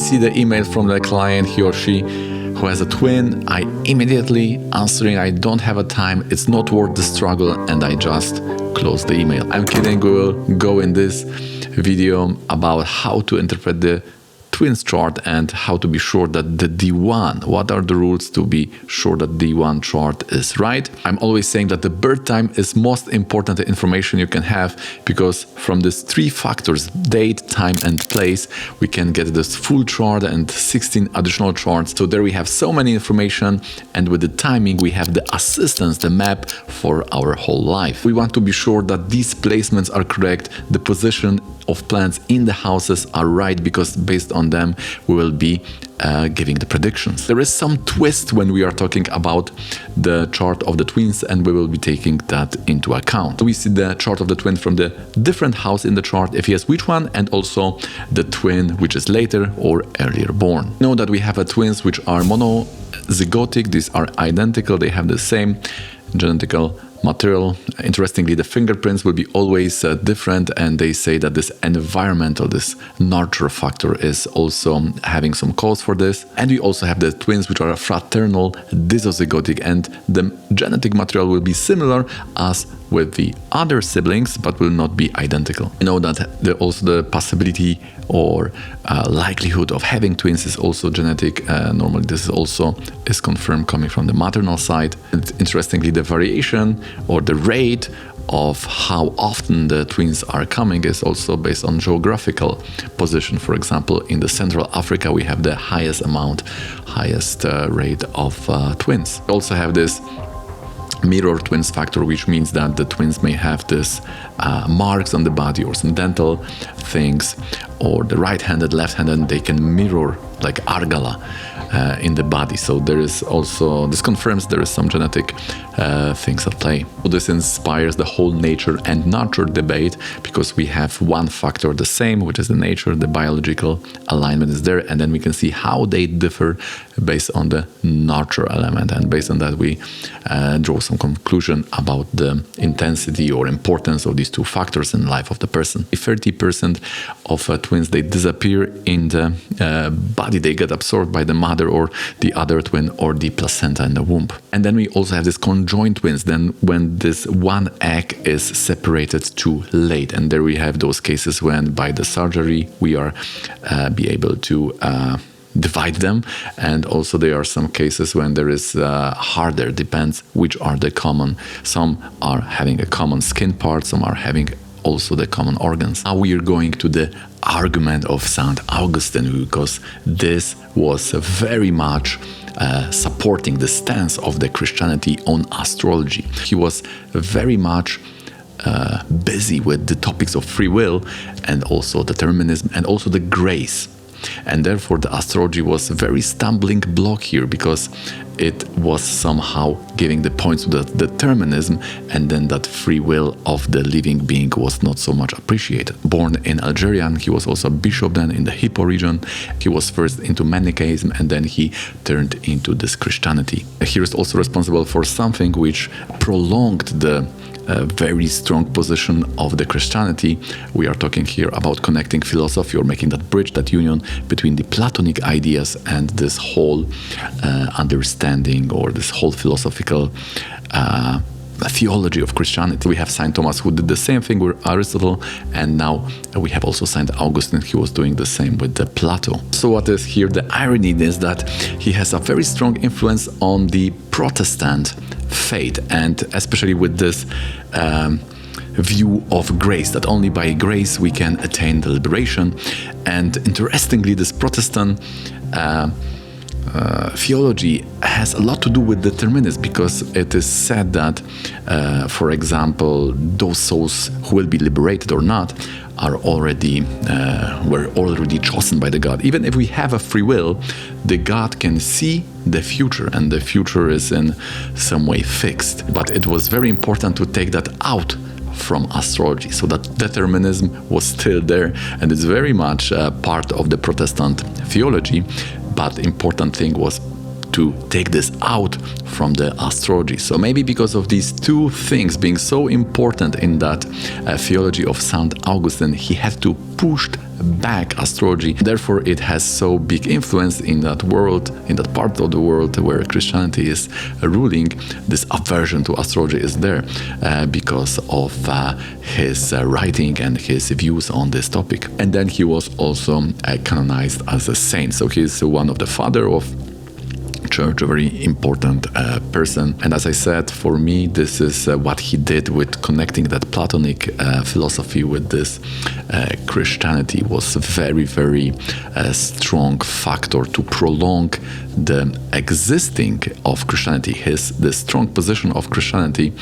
see the email from the client, he or she, who has a twin, I immediately answering, I don't have a time, it's not worth the struggle, and I just close the email. I'm kidding, we will go in this video about how to interpret the twins chart and how to be sure that the D1, what are the rules to be sure that D1 chart is right. I'm always saying that the birth time is most important information you can have, because from these three factors, date, time and place, we can get this full chart and 16 additional charts. So there we have so many information, and with the timing we have the assistance, the map for our whole life. We want to be sure that these placements are correct, the position of planets in the houses are right, because based on them we will be giving the predictions. There is some twist when we are talking about the chart of the twins, and we will be taking that into account. We see the chart of the twin from the different house in the chart, if yes, which one, and also the twin which is later or earlier born. Know that we have a twins which are monozygotic, these are identical, they have the same genetical material. Interestingly, the fingerprints will be always different, and they say that this environmental, this nurture factor is also having some cause for this. And we also have the twins which are fraternal disozygotic, and the genetic material will be similar as with the other siblings, but will not be identical. You know that also the possibility or likelihood of having twins is also genetic. Normally this is also confirmed coming from the maternal side. And interestingly, the variation or the rate of how often the twins are coming is also based on geographical position. For example, in the Central Africa we have the highest rate of twins. We also have this mirror twins factor, which means that the twins may have this marks on the body or some dental things, or the right-handed, left-handed, they can mirror like argala in the body. So there is also, this confirms there is some genetic things at play. So this inspires the whole nature and nurture debate, because we have one factor the same, which is the nature, the biological alignment is there, and then we can see how they differ based on the nurture element, and based on that we draw some conclusion about the intensity or importance of these two factors in the life of the person. 30% of twins, they disappear in the body, they get absorbed by the mother or the other twin or the placenta in the womb. And then we also have this conjoined twins, then when this one egg is separated too late, and there we have those cases when by the surgery we are be able to divide them, and also there are some cases when there is harder, depends which are the common. Some are having a common skin part, some are having also the common organs. Now we are going to the argument of Saint Augustine, because this was very much supporting the stance of the Christianity on astrology. He was very much busy with the topics of free will and also determinism and also the grace. And therefore the astrology was a very stumbling block here, because it was somehow giving the points to the determinism, and then that free will of the living being was not so much appreciated. Born in Algeria, and he was also a bishop then in the Hippo region. He was first into Manichaeism, and then he turned into this Christianity. He is also responsible for something which prolonged the very strong position of the Christianity. We are talking here about connecting philosophy, or making that bridge, that union between the Platonic ideas and this whole understanding, or this whole philosophical theology of Christianity. We have Saint Thomas, who did the same thing with Aristotle, and now we have also Saint Augustine, who was doing the same with the Plato. So what is here the irony is that he has a very strong influence on the Protestant faith, and especially with this view of grace, that only by grace we can attain the liberation. And interestingly, this Protestant theology has a lot to do with determinism, because it is said that, for example, those souls who will be liberated or not are already were already chosen by the God. Even if we have a free will, the God can see the future, and the future is in some way fixed. But it was very important to take that out from astrology, so that determinism was still there, and it's very much part of the Protestant theology. But important thing was to take this out from the astrology. So maybe because of these two things being so important in that theology of St. Augustine, he had to push back astrology. Therefore, it has so big influence in that world, in that part of the world where Christianity is ruling. This aversion to astrology is there because of his writing and his views on this topic. And then he was also canonized as a saint. So he's one of the father of church, a very important person. And as I said, for me, this is what he did with connecting that Platonic philosophy with this Christianity was a very, very strong factor to prolong the existing of Christianity, the strong position of Christianity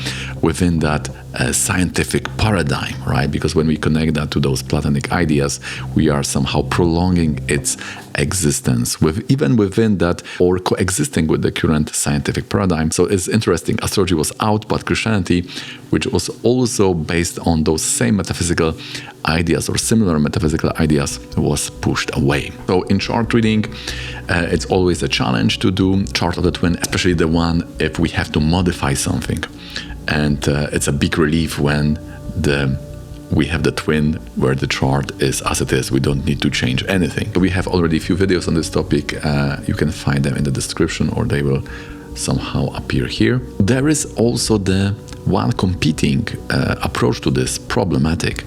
within that scientific paradigm, right? Because when we connect that to those Platonic ideas, we are somehow prolonging its existence even within that, or coexisting with the current scientific paradigm. So it's interesting, astrology was out, but Christianity, which was also based on those same metaphysical ideas or similar metaphysical ideas, was pushed away. So in chart reading, it's always a challenge to do chart of the twin, especially the one if we have to modify something. And it's a big relief when we have the twin where the chart is as it is. We don't need to change anything. We have already a few videos on this topic. You can find them in the description, or they will somehow appear here. There is also the one competing approach to this problematic,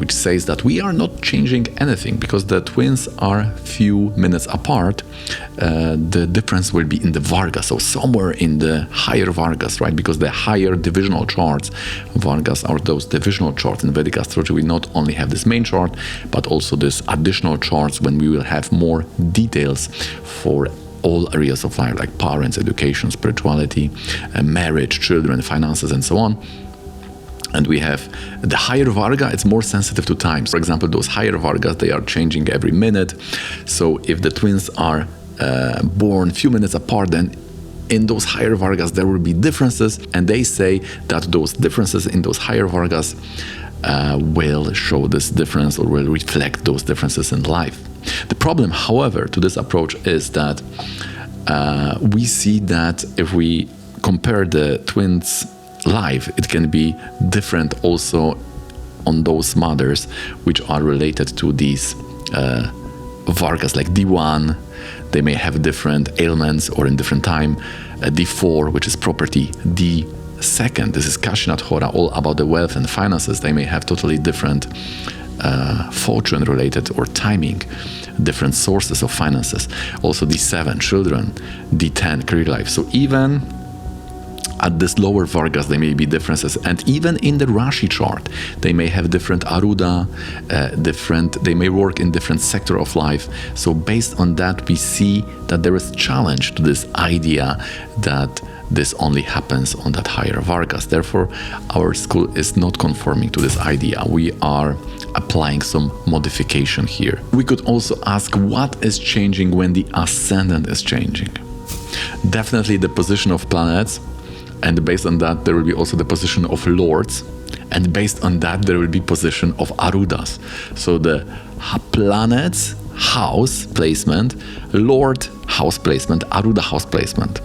which says that we are not changing anything because the twins are few minutes apart. The difference will be in the varga, so somewhere in the higher vargas, right? Because the higher divisional charts, vargas are those divisional charts. In Vedic astrology, we not only have this main chart, but also this additional charts when we will have more details for all areas of life, like parents, education, spirituality, marriage, children, finances, and so on. And we have the higher varga, it's more sensitive to time. For example, those higher vargas, they are changing every minute. So if the twins are born a few minutes apart, then in those higher vargas, there will be differences. And they say that those differences in those higher vargas will show this difference or will reflect those differences in life. The problem, however, to this approach is that we see that if we compare the twins' life, it can be different also on those mothers which are related to these vargas, like D1. They may have different ailments or in different time. D4, which is property. D2, this is Kashinat Hora, all about the wealth and finances. They may have totally different fortune related or timing, different sources of finances. Also D7, children, D10, career life. So even at this lower vargas, there may be differences, and even in the Rashi chart, they may have different aruda, they may work in different sector of life. So based on that, we see that there is challenge to this idea that this only happens on that higher vargas. Therefore, our school is not conforming to this idea. We are applying some modification here. We could also ask what is changing when the ascendant is changing. Definitely the position of planets, and based on that there will be also the position of lords, and based on that there will be position of arudas. So the planets house placement, lord house placement, aruda house placement.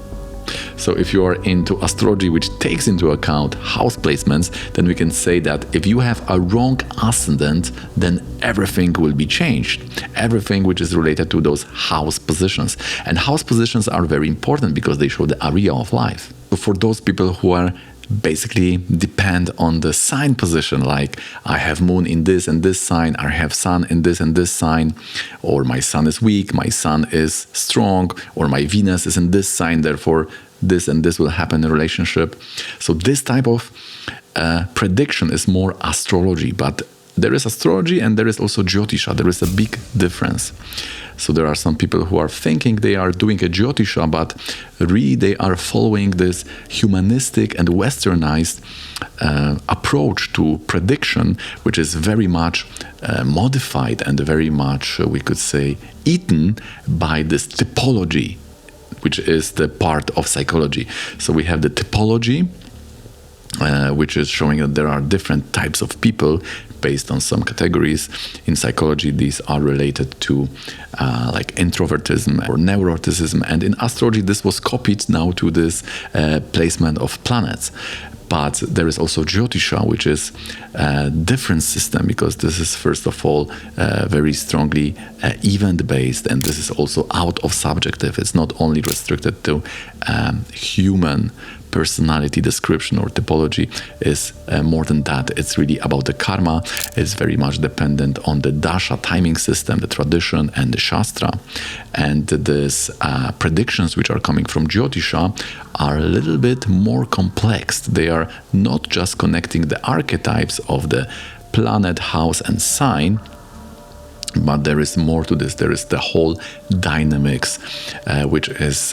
So if you are into astrology which takes into account house placements, then we can say that if you have a wrong ascendant, then everything will be changed. Everything which is related to those house positions. And house positions are very important because they show the area of life. So for those people who are basically depend on the sign position, like I have moon in this and this sign, I have sun in this and this sign, or my sun is weak, my sun is strong, or my Venus is in this sign, therefore this and this will happen in a relationship. So this type of prediction is more astrology, but there is astrology and there is also Jyotisha. There is a big difference. So there are some people who are thinking they are doing a Jyotisha, but really they are following this humanistic and westernized approach to prediction, which is very much modified and very much, we could say, eaten by this typology, which is the part of psychology. So we have the typology, which is showing that there are different types of people based on some categories. In psychology, these are related to like introvertism or neuroticism. And in astrology, this was copied now to this placement of planets. But there is also Jyotisha, which is a different system, because this is, first of all, very strongly event-based, and this is also out of subjective. It's not only restricted to human personality description or typology. Is more than that. It's really about the karma. It's very much dependent on the dasha timing system, the tradition, and the shastra. And these predictions which are coming from Jyotisha are a little bit more complex. They are not just connecting the archetypes of the planet, house, and sign, but there is more to this. There is the whole dynamics, which is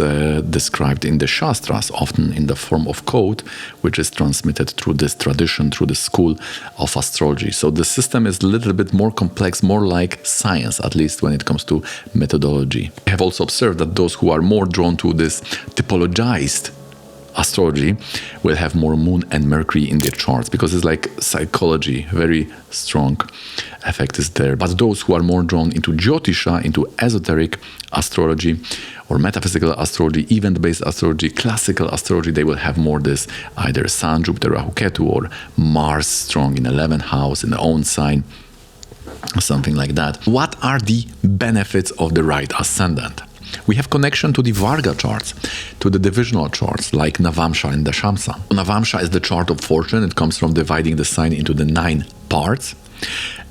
described in the Shastras, often in the form of code, which is transmitted through this tradition, through the school of astrology. So the system is a little bit more complex, more like science, at least when it comes to methodology. I have also observed that those who are more drawn to this typologized astrology will have more Moon and Mercury in their charts, because it's like psychology, very strong effect is there. But those who are more drawn into Jyotisha, into esoteric astrology or metaphysical astrology, event-based astrology, classical astrology, they will have more this either Sun, Jupiter, Rahu, Ketu, or Mars strong in 11th house, in their own sign, something like that. What are the benefits of the right ascendant? We have connection to the Varga charts, to the divisional charts like Navamsha and Dashamsa. Navamsha is the chart of fortune. It comes from dividing the sign into the 9 parts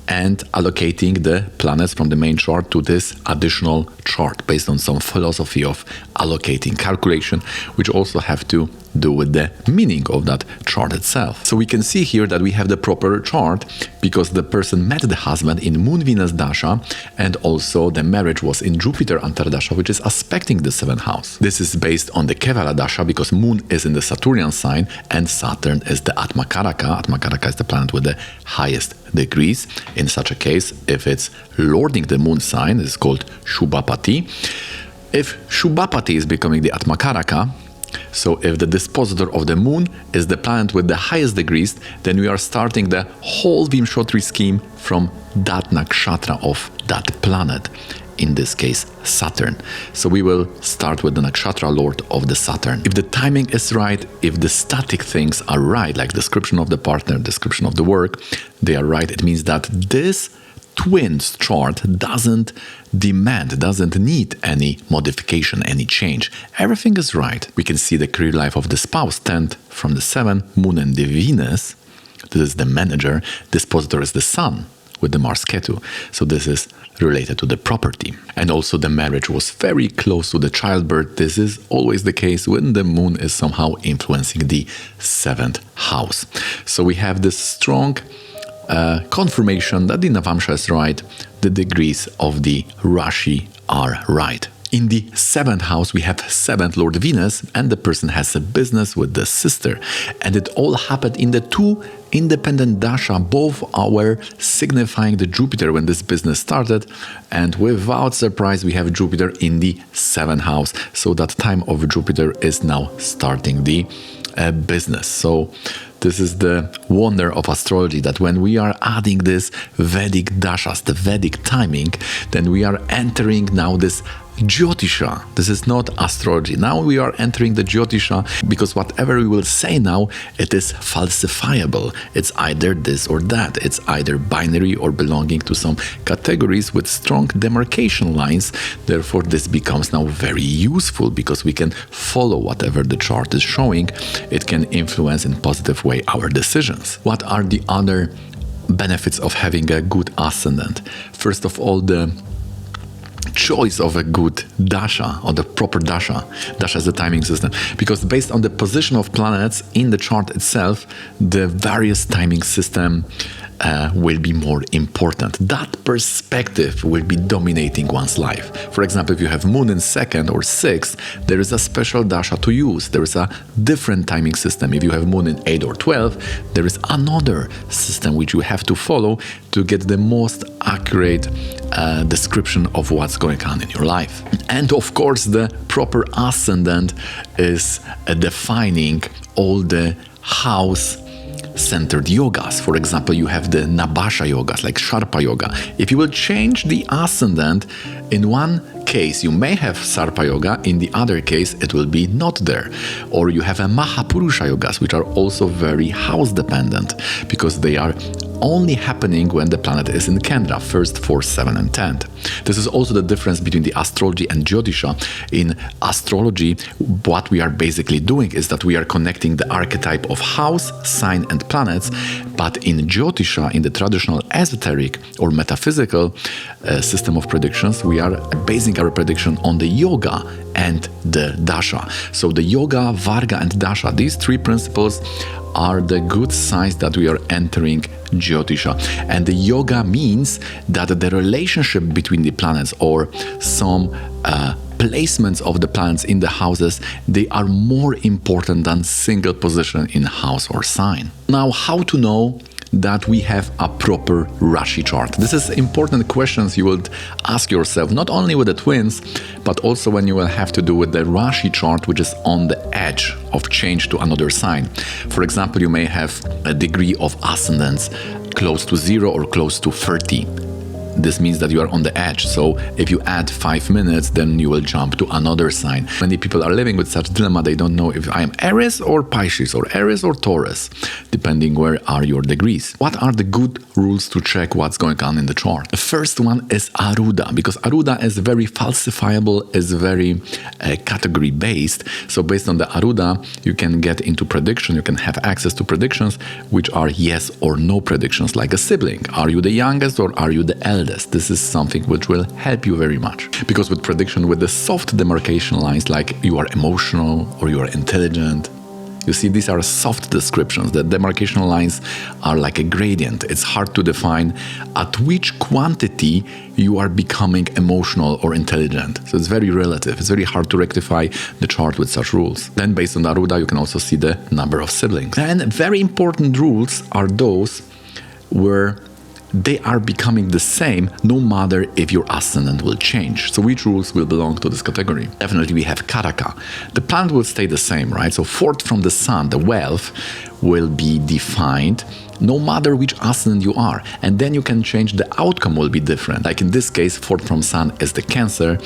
and allocating the planets from the main chart to this additional chart based on some philosophy of allocating calculation, which also have to do with the meaning of that chart itself. So we can see here that we have the proper chart because the person met the husband in Moon Venus Dasha, and also the marriage was in Jupiter Antardasha, which is aspecting the 7th house. This is based on the Kevala Dasha because Moon is in the Saturnian sign and Saturn is the Atmakaraka. Atmakaraka is the planet with the highest degrees. In such a case, if it's lording the Moon sign, it's called Shubhapati. If Shubhapati is becoming the Atmakaraka, so if the dispositor of the Moon is the planet with the highest degrees, then we are starting the whole Vimshotri scheme from that nakshatra of that planet, in this case Saturn. So we will start with the nakshatra lord of the Saturn. If the timing is right, if the static things are right, like description of the partner, description of the work, they are right, it means that this twins chart doesn't need any modification, any change. Everything is right. We can see the career life of the spouse, 10th from the 7th, Moon and the Venus. This is the manager. Dispositor is the Sun with the Mars Ketu. So this is related to the property. And also the marriage was very close to the childbirth. This is always the case when the Moon is somehow influencing the 7th house. So we have this strong confirmation that the Navamsha is right, the degrees of the Rashi are right. In the 7th house, we have 7th Lord Venus, and the person has a business with the sister. And it all happened in the 2 independent dasha. Both are signifying the Jupiter when this business started. And without surprise, we have Jupiter in the 7th house. So that time of Jupiter is now starting the business. So this is the wonder of astrology, that when we are adding this Vedic dashas, the Vedic timing, then we are entering now this Jyotisha. This is not astrology. Now we are entering the Jyotisha because whatever we will say now, it is falsifiable. It's either this or that. It's either binary or belonging to some categories with strong demarcation lines. Therefore, this becomes now very useful because we can follow whatever the chart is showing. It can influence in a positive way our decisions. What are the other benefits of having a good ascendant? First of all, the choice of a good dasha, or the proper dasha. Dasha is a timing system, because based on the position of planets in the chart itself, the various timing system will be more important. That perspective will be dominating one's life. For example, if you have Moon in 2nd or 6th, there is a special dasha to use. There is a different timing system. If you have Moon in 8 or 12, there is another system which you have to follow to get the most accurate description of what's going on in your life. And of course, the proper ascendant is defining all the house-centered yogas. For example, you have the Navamsha yogas, like Sharpa yoga. If you will change the ascendant, in one case you may have Sarpa yoga, in the other case it will be not there. Or you have a Mahapurusha yogas, which are also very house dependent, because they are only happening when the planet is in Kendra, 1st, 4th, 7th and 10th. This is also the difference between the astrology and Jyotisha. In astrology, what we are basically doing is that we are connecting the archetype of house, sign and planets, but in Jyotisha, in the traditional esoteric or metaphysical system of predictions, we are basing our prediction on the yoga and the dasha. So the yoga, varga and dasha, these three principles are the good signs that we are entering Jyotisha. And the yoga means that the relationship between the planets or some placements of the planets in the houses, they are more important than single position in house or sign. Now, how to know that we have a proper Rashi chart? This is important questions you would ask yourself, not only with the twins, but also when you will have to do with the Rashi chart, which is on the edge of change to another sign. For example, you may have a degree of ascendance close to 0 or close to 30. This means that you are on the edge. So if you add 5 minutes, then you will jump to another sign. Many people are living with such dilemma. They don't know if I am Aries or Pisces or Aries or Taurus, depending where are your degrees. What are the good rules to check what's going on in the chart? The first one is Aruda, because Aruda is very falsifiable, is very category based. So based on the Aruda, you can get into prediction, you can have access to predictions, which are yes or no predictions, like a sibling. Are you the youngest or are you the eldest? This is something which will help you very much. Because with prediction, with the soft demarcation lines, like you are emotional or you are intelligent, you see, these are soft descriptions. The demarcation lines are like a gradient. It's hard to define at which quantity you are becoming emotional or intelligent. So it's very relative. It's very hard to rectify the chart with such rules. Then based on the Aruda, you can also see the number of siblings. Then very important rules are those where they are becoming the same no matter if your ascendant will change. So which rules will belong to this category? Definitely we have Karaka. The planet will stay the same, right? So fourth from the sun, the wealth, will be defined no matter which ascendant you are. And then you can change, the outcome will be different. Like in this case, fourth from sun is the Cancer,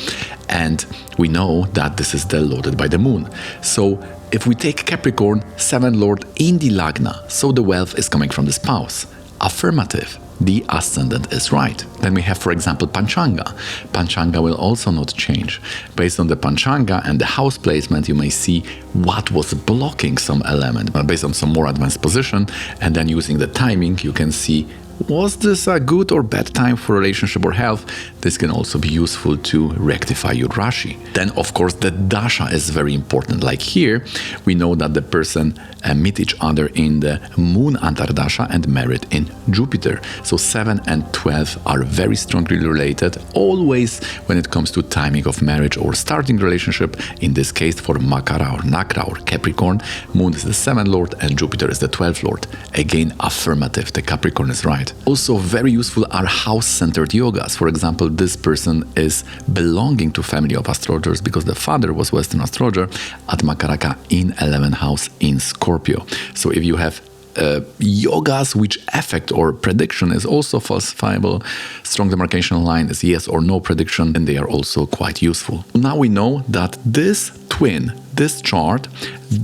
and we know that this is loaded by the moon. So if we take Capricorn, 7th lord in the Lagna, so the wealth is coming from the spouse. Affirmative. The ascendant is right. Then we have, for example, Panchanga. Panchanga will also not change. Based on the Panchanga and the house placement, you may see what was blocking some element based on some more advanced position, and then using the timing, you can see, was this a good or bad time for relationship or health? This can also be useful to rectify your Rashi. Then, of course, the Dasha is very important. Like here, we know that the person meet each other in the Moon Antardasha and married in Jupiter. So 7 and 12 are very strongly related, always when it comes to timing of marriage or starting relationship. In this case, for Makara or Nakra or Capricorn, Moon is the 7th lord and Jupiter is the 12th lord. Again, affirmative, the Capricorn is right. Also very useful are house-centered yogas. For example, this person is belonging to family of astrologers because the father was Western astrologer at Makaraka in 11th house in Scorpio. So if you have yogas which affect or prediction is also falsifiable, strong demarcation line is yes or no prediction, and they are also quite useful. Now we know that this twin, this chart,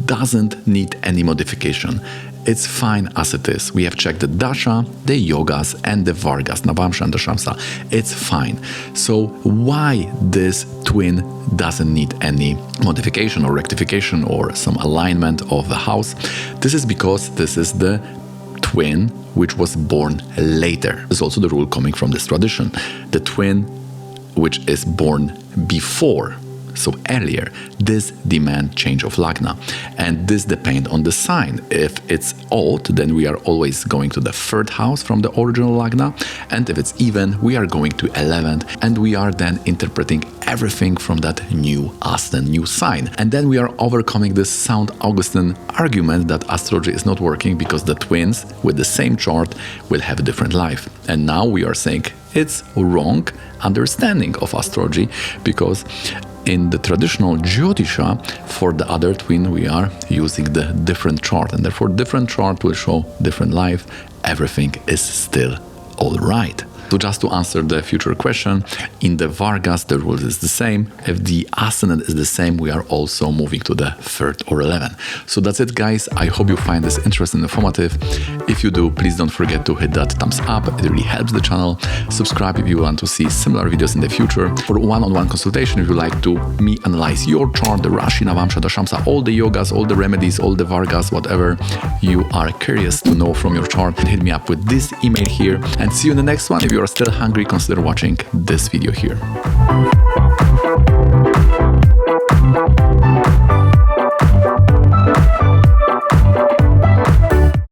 doesn't need any modification. It's fine as it is. We have checked the Dasha, the Yogas, and the Vargas, Navamsha and Dashamsa. It's fine. So why this twin doesn't need any modification or rectification or some alignment of the house? This is because this is the twin which was born later. This is also the rule coming from this tradition. The twin which is born before, so earlier, this demand change of Lagna, and this depends on the sign. If it's odd, then we are always going to the 3rd house from the original Lagna, and if it's even, we are going to 11th, and we are then interpreting everything from that new ascendant, new sign. And then we are overcoming this sound Augustine argument that astrology is not working because the twins with the same chart will have a different life. And now we are saying it's wrong understanding of astrology, because in the traditional Jyotisha, for the other twin, we are using the different chart, and therefore different chart will show different life. Everything is still all right. So just to answer the future question, in the Vargas, the rule is the same. If the ascendant is the same, we are also moving to the 3rd or 11th. So that's it, guys. I hope you find this interesting and informative. If you do, please don't forget to hit that thumbs up. It really helps the channel. Subscribe if you want to see similar videos in the future. For one-on-one consultation, if you like to me analyze your chart, the Rashi, Navamsha, Dashamsa, all the yogas, all the remedies, all the Vargas, whatever you are curious to know from your chart, hit me up with this email here, and see you in the next one. If you are still hungry, consider watching this video here.